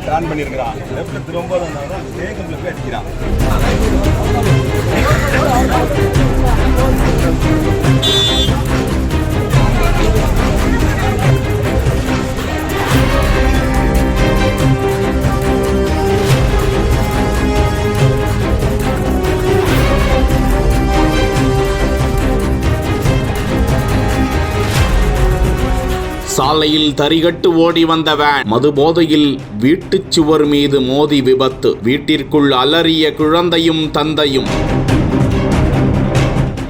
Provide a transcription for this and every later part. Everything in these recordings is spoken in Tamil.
டர்ன் பண்ணியிருக்கிறான். லெஃப்ட்ல திரும்ப வேகம்ல போய் அடிக்கிறான். சாலையில் தரிகட்டு ஓடி வந்த வேன் மது போதையில் வீட்டுச் சுவர் மீது மோதி விபத்து. வீட்டிற்குள் அலறிய குழந்தையும் தந்தையும்.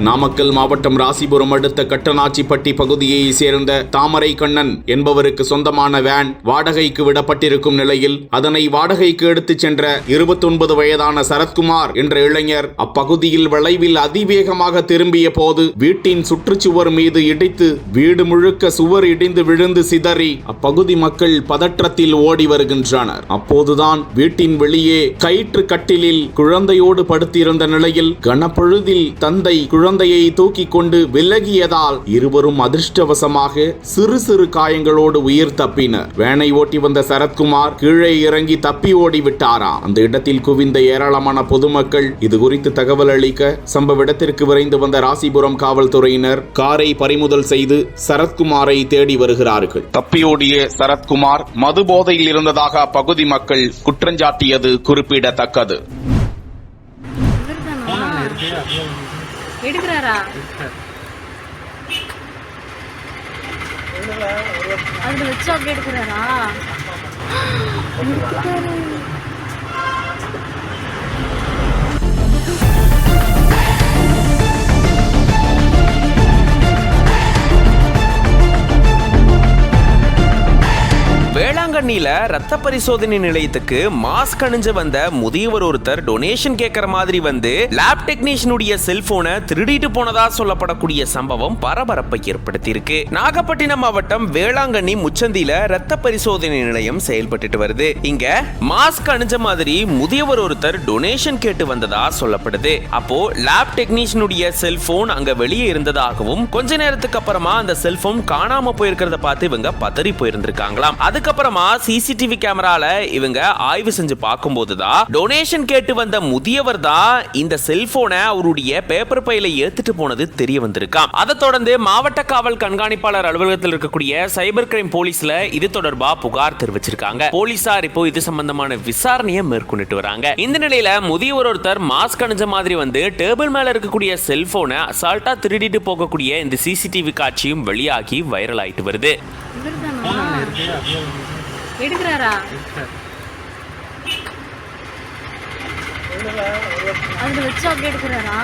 நாமக்கல் மாவட்டம் ராசிபுரம் அடுத்த கட்டநாச்சிப்பட்டி பகுதியை சேர்ந்த தாமரை கண்ணன் என்பவருக்கு சொந்தமான வேன் வாடகைக்கு விடப்பட்டிருக்கும் நிலையில் அதனை வாடகைக்கு எடுத்துச் சென்ற 29 வயதான சரத்குமார் என்ற இளைஞர் அப்பகுதியில் விளைவில் அதிவேகமாக திரும்பிய போது வீட்டின் சுற்றுச்சுவர் மீது இடித்து வீடு முழுக்க சுவர் இடிந்து விழுந்து சிதறி அப்பகுதி மக்கள் பதற்றத்தில் ஓடி வருகின்றனர். அப்போதுதான் வீட்டின் வெளியே கயிற்று கட்டிலில் குழந்தையோடு படுத்திருந்த நிலையில் கனப்பொழுதில் தந்தை குழந்தையை தூக்கி கொண்டு விலகியதால் இருவரும் அதிர்ஷ்டவசமாக சிறு சிறு காயங்களோடு உயிர் தப்பினர். வேனை ஓட்டி வந்த சரத்குமார் கீழே இறங்கி தப்பி ஓடி விட்டாராம். அந்த இடத்தில் குவிந்த ஏராளமான பொதுமக்கள் இது குறித்து தகவல் அளிக்க சம்பவ இடத்திற்கு விரைந்து வந்த ராசிபுரம் காவல்துறையினர் காரை பறிமுதல் செய்து சரத்குமாரை தேடி வருகிறார்கள். தப்பியோடிய சரத்குமார் மது போதையில் இருந்ததாக அப்பகுதி மக்கள் குற்றஞ்சாட்டியது குறிப்பிடத்தக்கது. எடுக்கிறாரா? அதுல வச்சு அப்படி எடுக்கிறாரா? வேளாங்கண்ணியில ரத்த பரிசோதனை நிலையத்துக்கு மாஸ்க் அணிஞ்சு வந்த முதியவர் ஒருத்தர் டொனேஷன் கேட்கிற மாதிரி வந்து லேப் டெக்னீஷியனுடைய செல்போனை திருடிட்டு போனதா சொல்லப்படக்கூடிய சம்பவம் பரபரப்பை ஏற்படுத்தியிருக்கு. நாகப்பட்டினம் மாவட்டம் வேளாங்கண்ணி முச்சந்தியில ரத்த பரிசோதனை நிலையம் செயல்பட்டு வருது. இங்க மாஸ்க் அணிஞ்ச மாதிரி முதியவர் ஒருத்தர் டொனேஷன் கேட்டு வந்ததா சொல்லப்படுது. அப்போ லேப் டெக்னீஷியனுடைய செல்போன் அங்க வெளியே இருந்ததாகவும் கொஞ்ச நேரத்துக்கு அப்புறமா அந்த செல்போன் காணாம போயிருக்கிறத பார்த்து இவங்க பதறி போயிருந்திருக்காங்களாம். அதுக்கப்புறமா சிசிடிவி கேமரால இவங்க ஆய்வு செஞ்சு பார்க்கும்போதுதான் டொனேஷன் கேட்டு வந்த முதியவர் தான் இந்த செல்போனை அவருடைய பேப்பர் பையில ஏத்துட்டு போனது தெரிய வந்திருக்காம். அதை தொடர்ந்து மாவட்ட காவல் கண்காணிப்பாளர் அலுவலகத்தில் இருக்கக்கூடிய சைபர் கிரைம் போலீஸ்ல இது தொடர்பா புகார் தெரிவிச்சிருக்காங்க. போலீசார் இப்போ இது சம்பந்தமான விசாரணையை மேற்கொண்டுட்டு வராங்க. இந்த நிலையில முதியவர் ஒருத்தர் மாஸ்க் அணிஞ்ச மாதிரி வந்து டேபிள் மேல இருக்கக்கூடிய செல்போனை அசால்ட்டா திருடிட்டு போகக்கூடிய இந்த சிசிடிவி காட்சியும் வெளியாகி வைரல் ஆயிட்டு வருது. எடுக்கிறாரா? அதுல வச்சு அப்படி எடுக்கிறாரா?